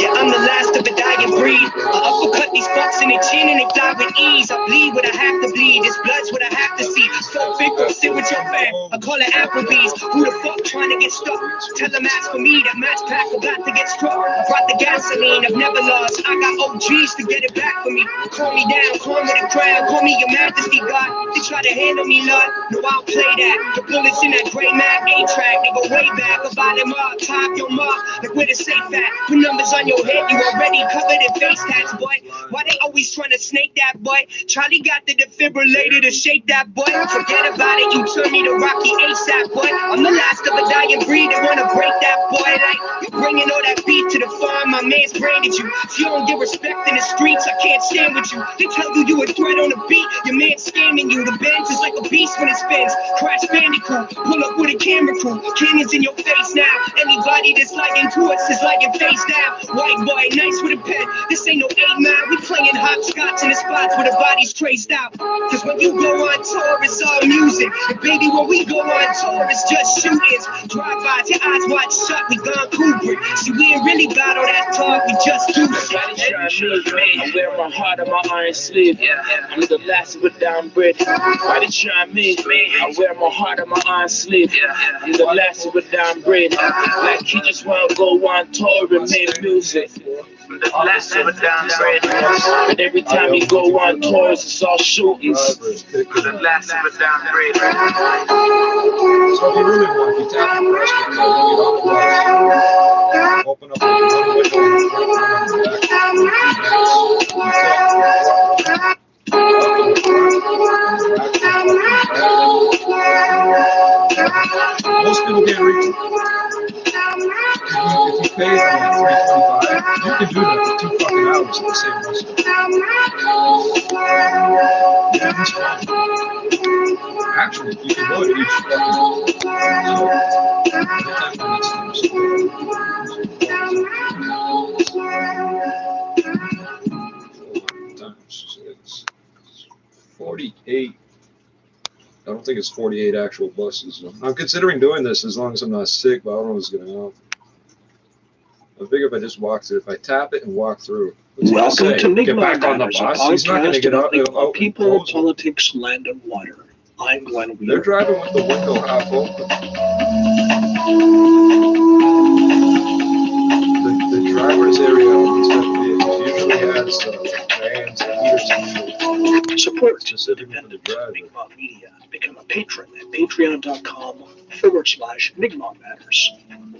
Yeah, I'm the last of a dying breed. I uppercut these fucks in the chin and they fly with ease. I bleed what I have to bleed. This blood's what I have to see. So big, go sit with your fam. I call it Applebee's. Who the fuck trying to get stuck? Tell them ask for me. That match pack got to get struck. I brought the gasoline. I've never lost. I got OGs to get it back for me. Call me down, call me the crown. Call me your majesty, God. They try to handle me, Lord. No, I'll play that. The bullets in that gray Mac A-track. They go way back about them up. Top your mark, like where the safe at. Put numbers on your head, you already covered in face tats, boy. Why they always trying to snake that, boy? Charlie got the defibrillator to shake that, boy. Forget about it, you turn me to Rocky ASAP, boy. I'm the last of a dying breed that wanna break that, boy. Like, you bringing all that beef to the farm, my man's branded you. If you don't get respect in the streets, I can't stand with you. They tell you a threat on the beat, your man's scamming you. The Benz is like a beast when it spins. Crash Bandicoot, pull up with a camera crew. Cannons in your face now. Anybody that's liking to us is liking face down. White boy, nice with a pen. This ain't no 8 Mile. We playing hopscotch in the spots where the body's traced out. Cause when you go on tour, it's all music. And baby, when we go on tour, it's just shootings. Drive-bys, your eyes wide shut, we gone Kubrick. See, we ain't really about all that talk, we just do shit. I wear my heart on my iron sleeve. I'm the last of a down bread. Why they try me? I wear my heart on my iron sleeve. I'm the last of a down bread. Like he just wanna go on tour and make music. Less of it down the road. And every time you go on tours, it's all shootings. Less of it down the road. So if you really want, you tap the press button, open up the one window in the front and most people can't reach it. If you pay them like $3.25, you can do that for 2 fucking hours at the same restaurant. Yeah, that's fine. Actually, you can go to each fucking times 6. 48. I don't think it's 48 actual buses. I'm considering doing this as long as I'm not sick, but I don't know what's going to happen. I figure if I just walk through, if I tap it and walk through, welcome to get back on the bus. He's not going to get out. People, politics, land, and water. I'm Glenn Wheeler. They're driving with the window half open. The driver's area usually has fans and heaters. Support independent Mi'kmaq media. Become a patron at patreon.com/Mi'kmaq Matters.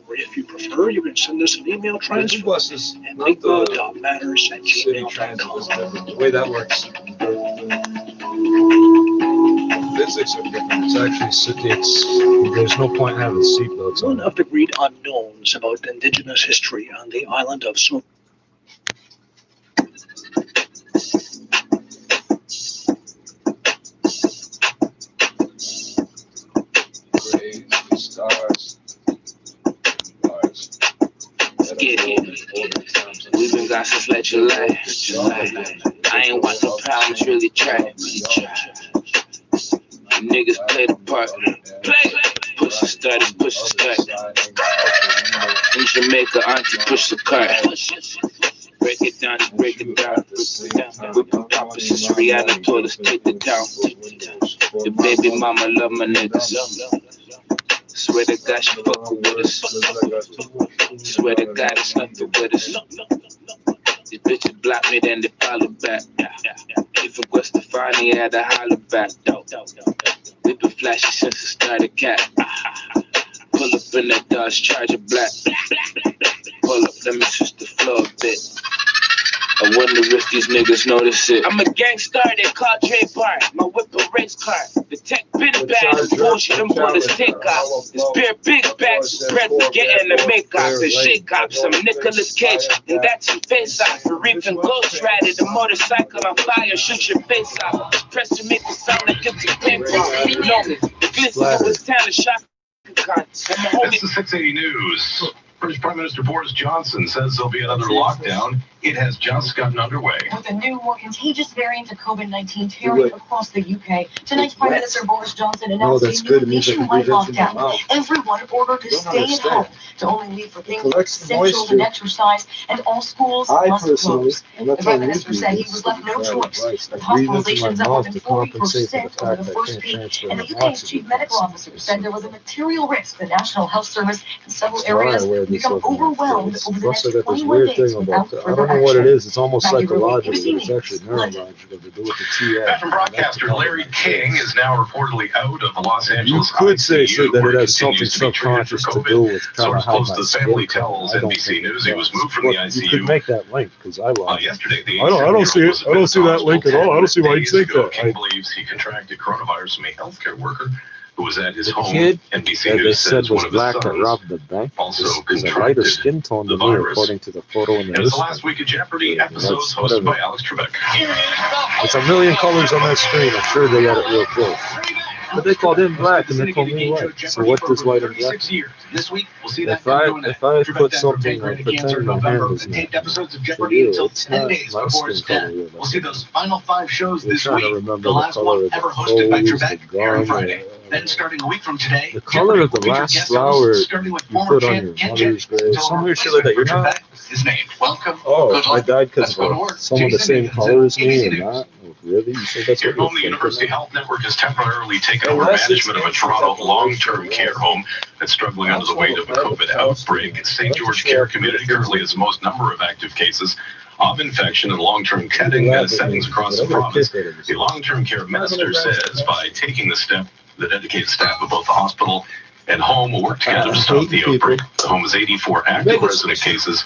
Or if you prefer, you can send us an email transfer at mi'kmaq.matters@gmail.com. The way that works. Physics are different. It's actually, there's no point in having seatbelts on. One of the great unknowns about indigenous history on the island of Snow. Stars. Get it. We've been gone since like July. I ain't want no problems, really try. Niggas play the part. Push the start. In Jamaica, auntie push the cart. Break it down. Whipping poppers since Rihanna told us take it down. The baby mama love my niggas. Swear to God she fuckin' with us. Swear to God it's nothing with us. These bitches block me, then they follow back. If it was Stefani, I had to holler back. We been flashy since the started cat. Pull up in that Dodge Charger black. Pull up, let me switch the floor a bit. I wonder if these niggas notice it. I'm a gangster, they call Trey Bar. My whip a race car. The tech been bad, bullshit, them brothers take off. This beer big bags, bread we getting the make off. The shake off, some Nicolas Cage, and that's your face off. The reefing Ghost Rider, the motorcycle on fire, shoot your face off. Press to make it sound like it's a paintball. You know, the glisten was town, shock. This is 680 News. British Prime Minister Boris Johnson says there'll be another lockdown. It has just gotten underway. With a new, more contagious variant of COVID-19 tearing across the UK, tonight's Prime Minister Boris Johnson announced a new nationwide lockdown. Everyone ordered to stay at home, to only leave for things like essentials and exercise, and all schools must close. The Prime Minister said he was left no choice, with hospitalizations up more than 40% over the first week, and the UK's chief medical officer said there was a material risk the National Health Service in several areas would become overwhelmed over the next 21 days without further action. What it is, it's almost psychological, but it's actually neurological to do with the TF. Veteran broadcaster Larry King is now reportedly out of the Los Angeles ICU. You could say that it has something subconscious to do with kind of how close to the family tells NBC News he was moved from the ICU. You could make that link because I love yesterday. I don't see it. I don't see that link at all. I don't see why you think that. King believes he contracted coronavirus from a healthcare worker who was at his home. NBC News says one of his sons robbed the bank also is a lighter skin tone than me, according to the photo in the list. The last week of Jeopardy episodes hosted by Alex Trebek. It's a million colors on that screen. I'm sure they got it real close. But they called him black and they called me white. So what does white and black mean? This week, we'll see if I put something like pretend my hand is not episodes of Jeopardy until 10 days before it's done. We'll see those final 5 shows this week. The last one ever hosted by Trebek, airing Friday. Then starting a week from today, the color of the last flower you put on your mother's grave. Some weird shit like that. You're not. His name. Welcome. Oh, I died because of someone the same color as me, or not? Oh, really? You think that's what Home, the University Health Network has temporarily taken over management of a Toronto long-term care home that's struggling under the weight of a COVID outbreak. St. George Care Community currently has the most number of active cases of infection in long-term care settings across the province. The long-term care minister says by taking the step, the dedicated staff of both the hospital and home will work together to stop the outbreak. The home has 84 active resident cases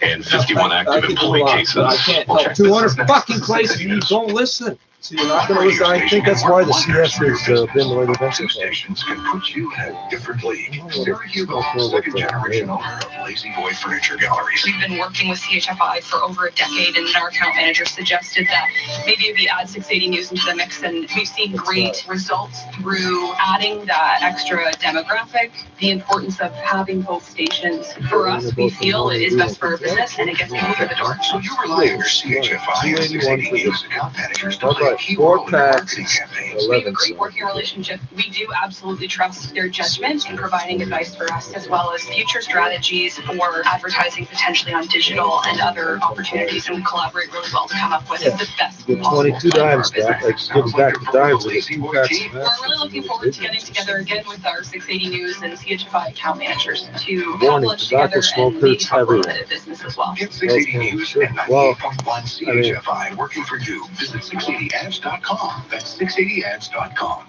and 51 active employee cases. I can't help 200 fucking places. You don't listen. See, you're not going to listen. I think that's why the CS has been the way they've been so far. Stations can put you in a different league. Sarah Hugo, second generation owner of Lazy Boy Furniture Galleries. We've been working with CHFI for over a decade, and our account manager suggested that maybe we add 680 News into the mix, and we've seen great results through adding that extra demographic. The importance of having both stations for us, we feel it is best for our business, and it gets people through the door. So you rely on your CHFI and 680 News account managers to play a key role in marketing campaigns. We have a great working relationship. We do absolutely trust their judgment in providing advice for us, as well as future strategies for advertising potentially on digital and other opportunities, and we collaborate really well to come up with the best Get 22 dimes back, like getting back the dimes. We're really looking forward to getting together again with our 680 News and CHFI account managers to lunch together and maybe talk a little bit of business as well. Get 680 News and 98.1 CHFI working for you. Visit 680ads.com. That's 680ads.com.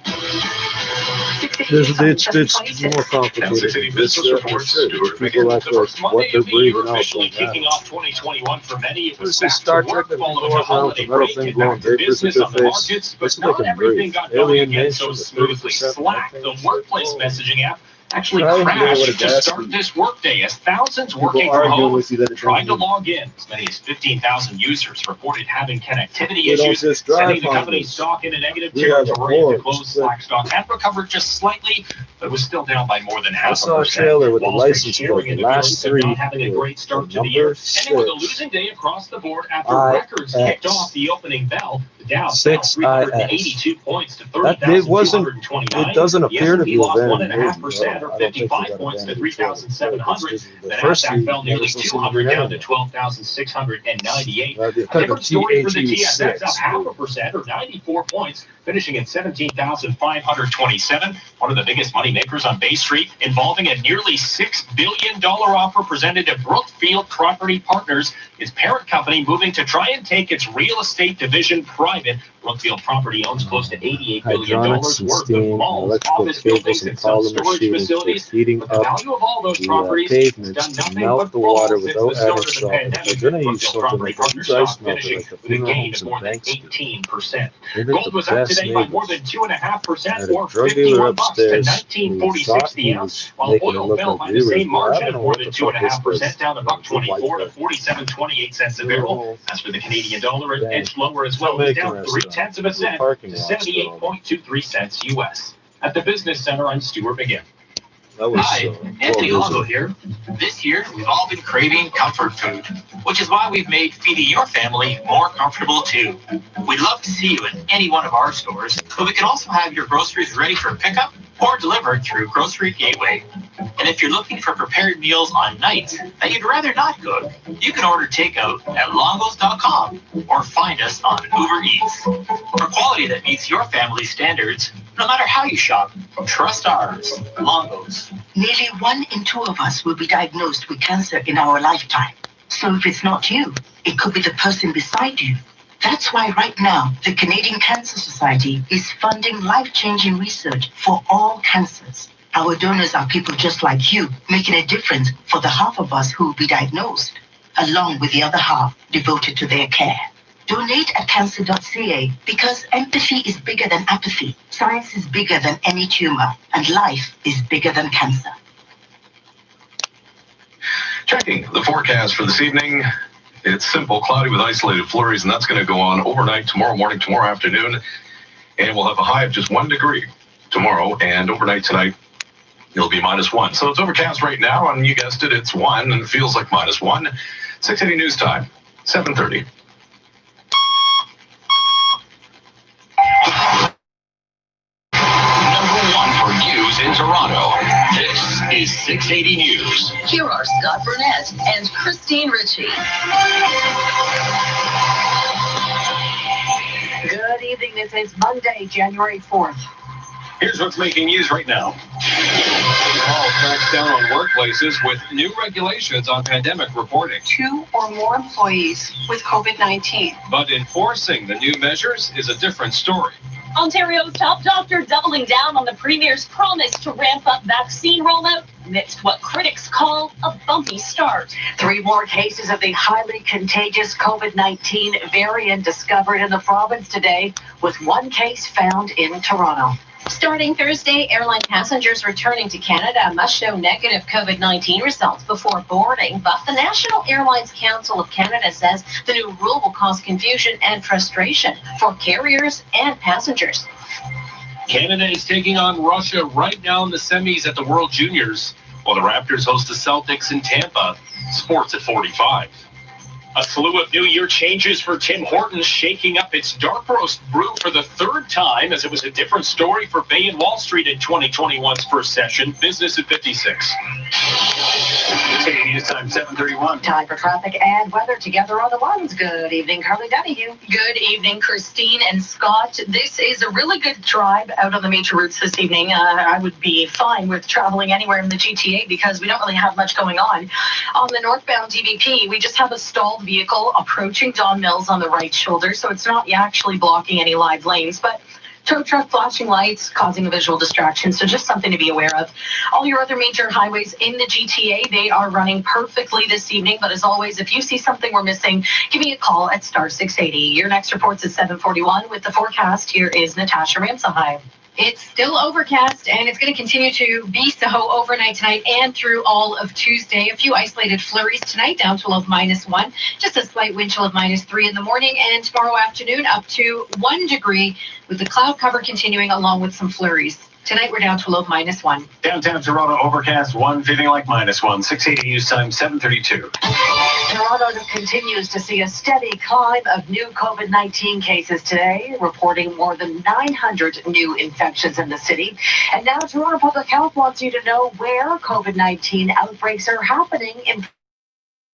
It's more complicated. People act like what they're breathing out. Kicking off 2021 for many, it was Star Trek that people walk around with the metal thing blowing vapors in their face. but not everything got going again so smoothly. Slack, the workplace messaging app, actually crashed to start this workday as thousands working from home tried to log in. As many as 15,000 users reported having connectivity issues, sending the company's stock into negative territory to close Slack stock and recovered just slightly, but was still down by more than half. I saw a trailer with the license plate, the last three, not having a great start to the year, ending with a losing day across the board after records kicked off the opening bell. The Dow fell 382 points to 30,229. It doesn't appear to be lost 1.5% or 55 points to 3,700. The Nasdaq fell nearly 200 down to 12,698. A different story for the TSX, up 0.5% or 94 points, finishing at 17,527. One of the biggest money makers on Bay Street, involving a nearly $6 billion offer presented to Brookfield Property Partners, its parent company moving to try and take its real estate division private. Brookfield Property owns close to $88 billion worth of malls, office buildings, and self-storage facilities. But the value of all those properties has done nothing but fall since the start of the pandemic. Brookfield Property Partners stock finishing with a gain of more than 18%. Gold was up today by more than 2.5% or $51 to $19.46 the ounce, while oil fell by the same margin of more than 2.5%, down $1.24 to 47.28 a barrel. As for the Canadian dollar, it edged lower as well, down 0.3 cents to 78.23 cents US. At the Business Center, I'm Stuart McGinn. Hi, Anthony Longo here. This year, we've all been craving comfort food, which is why we've made feeding your family more comfortable too. We'd love to see you in any one of our stores, but we can also have your groceries ready for pickup or delivered through Grocery Gateway. And if you're looking for prepared meals on nights that you'd rather not cook, you can order takeout at longos.com or find us on Uber Eats. For quality that meets your family's standards, no matter how you shop, trust ours, Longos. Nearly 1 in 2 of us will be diagnosed with cancer in our lifetime. So if it's not you, it could be the person beside you. That's why right now, the Canadian Cancer Society is funding life-changing research for all cancers. Our donors are people just like you, making a difference for the half of us who will be diagnosed, along with the other half devoted to their care. Donate at cancer.ca because empathy is bigger than apathy, science is bigger than any tumor, and life is bigger than cancer. Checking the forecast for this evening. It's simple, cloudy with isolated flurries, and that's going to go on overnight, tomorrow morning, tomorrow afternoon. And we'll have a high of just 1 degree tomorrow, and overnight tonight, it'll be -1. So it's overcast right now, and you guessed it, it's 1, and it feels like -1. 680 News Time, 7:30. #1 news in Toronto. This is 680 News. Here are Scott Burnett and Christine Ritchie. Good evening. This is Monday, January 4th. Here's what's making news right now. Hall cracks down on workplaces with new regulations on pandemic reporting. 2 or more employees with COVID-19. But enforcing the new measures is a different story. Ontario's top doctor doubling down on the Premier's promise to ramp up vaccine rollout amidst what critics call a bumpy start. 3 more cases of the highly contagious COVID-19 variant discovered in the province today, with 1 case found in Toronto. Starting Thursday, airline passengers returning to Canada must show negative COVID-19 results before boarding, but the National Airlines Council of Canada says the new rule will cause confusion and frustration for carriers and passengers. Canada is taking on Russia right now in the semis at the World Juniors, while the Raptors host the Celtics in Tampa. Sports at 45. A slew of New Year changes for Tim Hortons, shaking up its dark roast brew for the 3rd time, as it was a different story for Bay and Wall Street in 2021's first session. Business at 56. News time 7:31. Time for traffic and weather together on the ones. Good evening, Carly Donahue. Good evening, Christine and Scott. This is a really good drive out on the major routes this evening. I would be fine with traveling anywhere in the GTA because we don't really have much going on. On the northbound DVP, we just have a stalled vehicle approaching Don Mills on the right shoulder, so it's not actually blocking any live lanes, but tow truck flashing lights causing a visual distraction, so just something to be aware of. All your other major highways in the GTA, they are running perfectly this evening, but as always, if you see something we're missing, give me a call at star 680. Your next report's at 7:41. With the forecast, here is Natasha Ramsahai. It's still overcast, and it's going to continue to be so overnight tonight and through all of Tuesday. A few isolated flurries tonight, down to a low of -1. Just a slight wind chill of -3 in the morning, and tomorrow afternoon up to 1 degree with the cloud cover continuing along with some flurries. Tonight we're down to a low of -1. Downtown Toronto overcast, 1 feeling like -1. 680 news time 7:32. Toronto continues to see a steady climb of new COVID-19 cases today, reporting more than 900 new infections in the city. And now Toronto Public Health wants you to know where COVID-19 outbreaks are happening in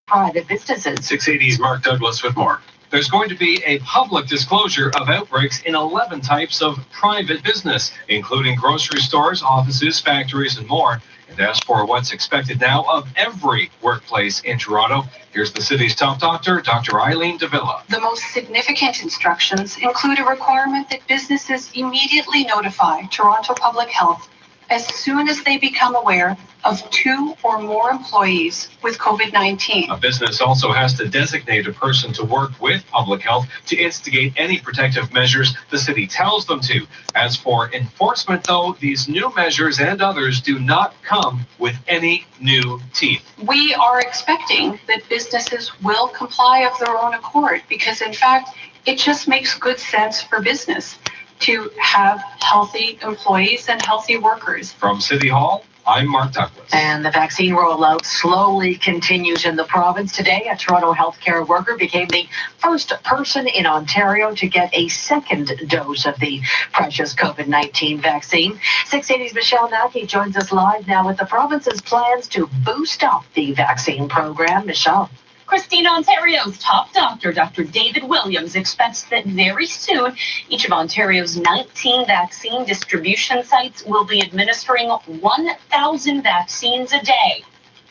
private businesses. 680's Mark Douglas with more. There's going to be a public disclosure of outbreaks in 11 types of private business, including grocery stores, offices, factories, and more. And as for what's expected now of every workplace in Toronto, here's the city's top doctor, Dr. Eileen Davila. The most significant instructions include a requirement that businesses immediately notify Toronto Public Health as soon as they become aware of 2 or more employees with COVID-19. A business also has to designate a person to work with public health to instigate any protective measures the city tells them to. As for enforcement, though, these new measures and others do not come with any new teeth. We are expecting that businesses will comply of their own accord because, in fact, it just makes good sense for business to have healthy employees and healthy workers. From City Hall, I'm Mark Douglas. And the vaccine rollout slowly continues in the province. Today, a Toronto healthcare worker became the first person in Ontario to get a second dose of the precious COVID-19 vaccine. 680's Michelle Mackey joins us live now with the province's plans to boost up the vaccine program. Michelle. Christine, Ontario's top doctor, Dr. David Williams, expects that very soon each of Ontario's 19 vaccine distribution sites will be administering 1,000 vaccines a day.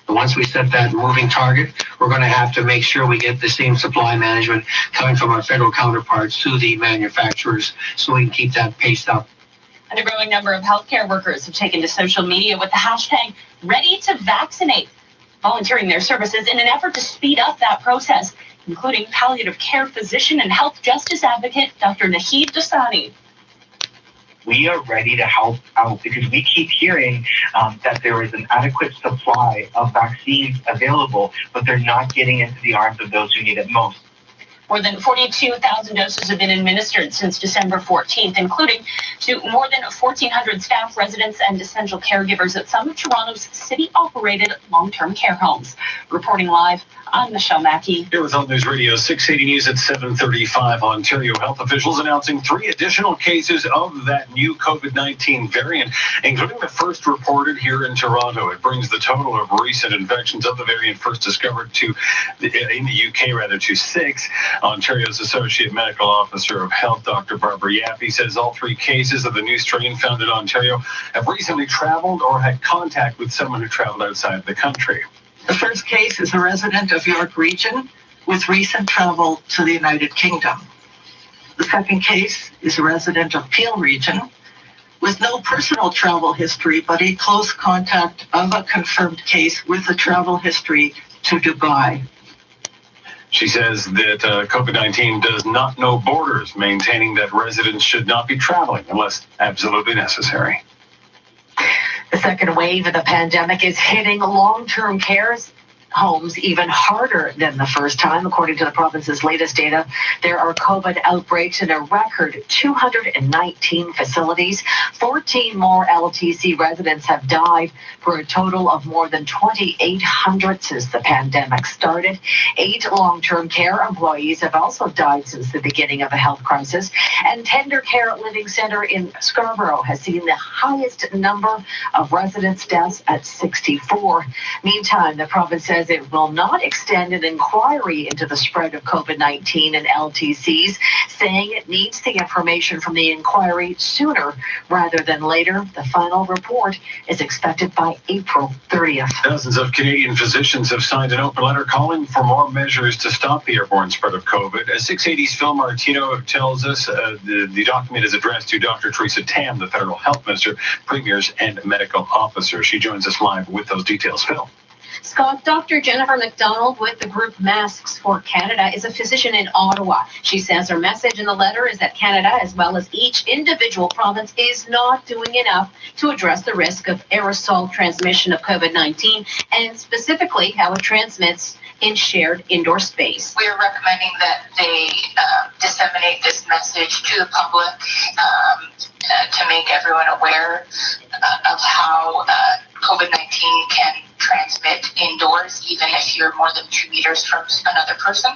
Once we set that moving target, we're going to have to make sure we get the same supply management coming from our federal counterparts to the manufacturers so we can keep that pace up. And a growing number of healthcare workers have taken to social media with the hashtag #ReadyToVaccinate, volunteering their services in an effort to speed up that process, including palliative care physician and health justice advocate Dr. Naheed Dasani. We are ready to help out because we keep hearing that there is an adequate supply of vaccines available, but they're not getting into the arms of those who need it most. More than 42,000 doses have been administered since December 14th, including to more than 1,400 staff, residents, and essential caregivers at some of Toronto's city-operated long-term care homes. Reporting live, I'm Michelle Mackey. Here with Health News Radio 680 News at 7:35. Ontario health officials announcing 3 additional cases of that new COVID-19 variant, including the first reported here in Toronto. It brings the total of recent infections of the variant first discovered in the UK to 6. Ontario's Associate Medical Officer of Health, Dr. Barbara Yaffe, says all 3 cases of the new strain found in Ontario have recently traveled or had contact with someone who traveled outside the country. The first case is a resident of York Region with recent travel to the United Kingdom. The second case is a resident of Peel Region with no personal travel history, but a close contact of a confirmed case with a travel history to Dubai. She says that COVID-19 does not know borders, maintaining that residents should not be traveling unless absolutely necessary. The second wave of the pandemic is hitting long-term care homes even harder than the first time. According to the province's latest data, there are COVID outbreaks in a record 219 facilities. 14 more LTC residents have died for a total of more than 2,800 since the pandemic started. 8 long-term care employees have also died since the beginning of the health crisis. And Tender Care Living Centre in Scarborough has seen the highest number of residents' deaths at 64. Meantime, the province says it will not extend an inquiry into the spread of COVID-19 in LTCs, saying it needs the information from the inquiry sooner rather than later. The final report is expected by April 30th. Dozens of Canadian physicians have signed an open letter calling for more measures to stop the airborne spread of COVID. As 680's Phil Martino tells us, the document is addressed to Dr. Theresa Tam, the federal health minister, premiers, and medical officers. She joins us live with those details. Phil. Scott, Dr. Jennifer McDonald with the group Masks for Canada is a physician in Ottawa. She says her message in the letter is that Canada, as well as each individual province, is not doing enough to address the risk of aerosol transmission of COVID-19 and specifically how it transmits in shared indoor space. We are recommending that they disseminate this message to the public to make everyone aware of how COVID-19 can transmit indoors, even if you're more than 2 meters from another person.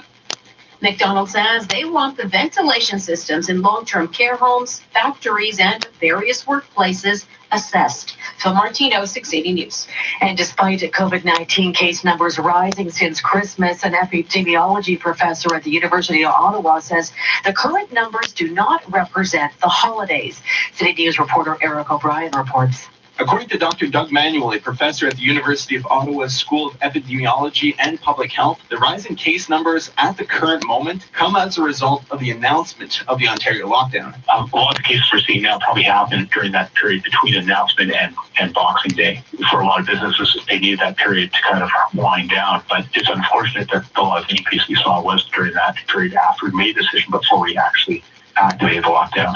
McDonald says they want the ventilation systems in long-term care homes, factories, and various workplaces assessed. Phil Martino, 680 News. And despite COVID-19 case numbers rising since Christmas, an epidemiology professor at the University of Ottawa says the current numbers do not represent the holidays. City News reporter Eric O'Brien reports. According to Dr. Doug Manuel, a professor at the University of Ottawa's School of Epidemiology and Public Health, the rise in case numbers at the current moment come as a result of the announcement of the Ontario lockdown. A lot of cases we're seeing now probably happened during that period between announcement and Boxing Day. For a lot of businesses, they needed that period to kind of wind down, but it's unfortunate that a lot of the increase we saw was during that period after we made the decision before we actually activated the lockdown.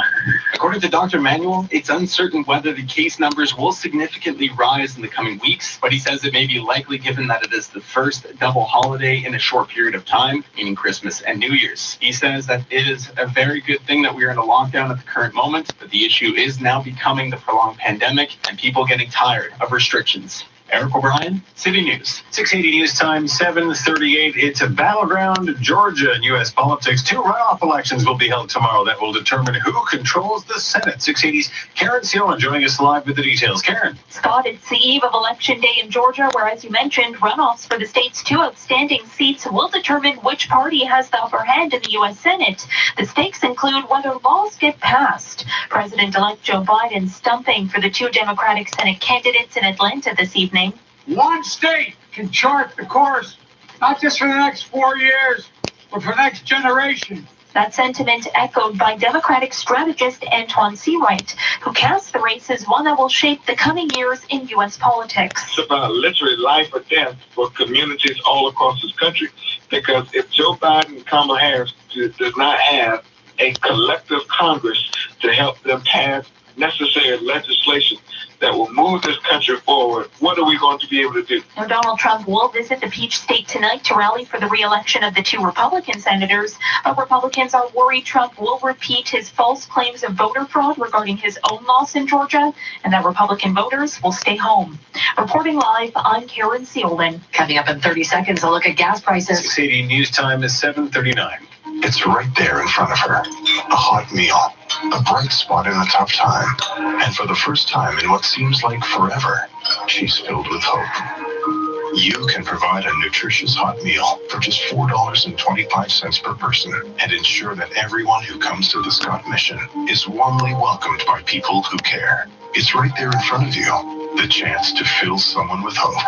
According to Dr. Manuel, it's uncertain whether the case numbers will significantly rise in the coming weeks, but he says it may be likely given that it is the first double holiday in a short period of time, meaning Christmas and New Year's. He says that it is a very good thing that we are in a lockdown at the current moment, but the issue is now becoming the prolonged pandemic and people getting tired of restrictions. Eric O'Brien, City News. 680 News Time, 7:38. It's a battleground Georgia in U.S. politics. 2 runoff elections will be held tomorrow that will determine who controls the Senate. 680's Karen Seola joining us live with the details. Karen. Scott, it's the eve of Election Day in Georgia, where, as you mentioned, runoffs for the state's 2 outstanding seats will determine which party has the upper hand in the U.S. Senate. The stakes include whether laws get passed. President-elect Joe Biden stumping for the 2 Democratic Senate candidates in Atlanta this evening. One state can chart the course, not just for the next 4 years, but for the next generation. That sentiment echoed by Democratic strategist Antoine Seawright, who casts the race as one that will shape the coming years in U.S. politics. It's about literally life or death for communities all across this country. Because if Joe Biden and Kamala Harris does not have a collective Congress to help them pass necessary legislation that will move this country forward, what are we going to be able to do? Now, Donald Trump will visit the Peach State tonight to rally for the re-election of the two Republican senators, but Republicans are worried Trump will repeat his false claims of voter fraud regarding his own loss in Georgia, and that Republican voters will stay home. Reporting live, I'm Karen Seelman. Coming up in 30 seconds, a look at gas prices. 680 news time is 7:39. It's right there in front of her. A hot meal, a bright spot in a tough time. And for the first time in what seems like forever, she's filled with hope. You can provide a nutritious hot meal for just $4.25 per person and ensure that everyone who comes to the Scott Mission is warmly welcomed by people who care. It's right there in front of you, the chance to fill someone with hope.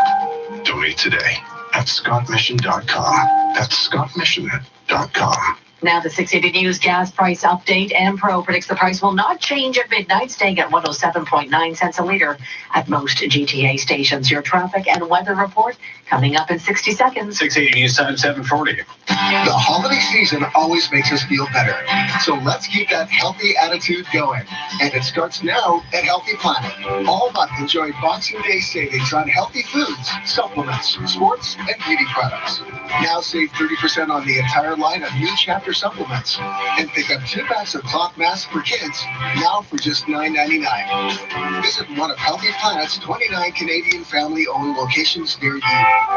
Donate today at scottmission.com. That's scottmission.com. Now the 680 News gas price update. Ampro predicts the price will not change at midnight, staying at 107.9 cents a liter at most GTA stations. Your traffic and weather report coming up in 60 seconds. 680 news time, 7:40. The holiday season always makes us feel better. So let's keep that healthy attitude going. And it starts now at Healthy Planet. All month enjoy Boxing Day savings on healthy foods, supplements, sports, and beauty products. Now save 30% on the entire line of new chapter supplements. And pick up 2 packs of cloth masks for kids, now for just $9.99. Visit one of Healthy Planet's 29 Canadian family-owned locations near you,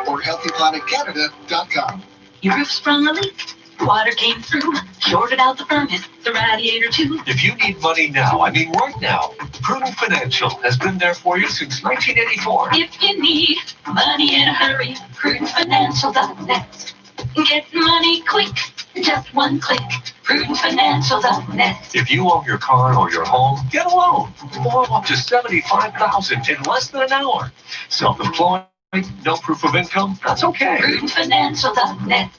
or healthyplanetcanada.com. Your roof sprung a leak, water came through, shorted out the furnace, the radiator too. If you need money now, I mean right now, Prudent Financial has been there for you since 1984. If you need money in a hurry, PrudentFinancial.net. Get money quick, just one click. PrudentFinancial.net. If you own your car or your home, get a loan. Borrow up to $75,000 in less than an hour. Self-employed, no proof of income, that's okay. PrudentFinancial.net.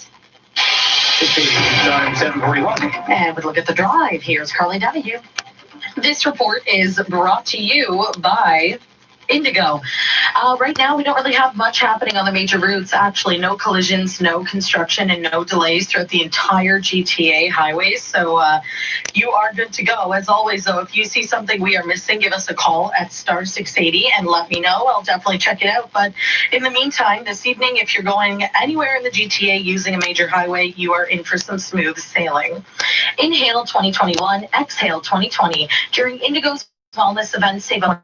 680 news time, 7:41. And we look at the drive. Here's Carly Donahue. This report is brought to you by Indigo. Right now, we don't really have much happening on the major routes. Actually, no collisions, no construction, and no delays throughout the entire GTA highways. So you are good to go. As always, though, if you see something we are missing, give us a call at *680 and let me know. I'll definitely check it out. But in the meantime, this evening, if you're going anywhere in the GTA using a major highway, you are in for some smooth sailing. Inhale 2021, exhale 2020. During Indigo's wellness event, save on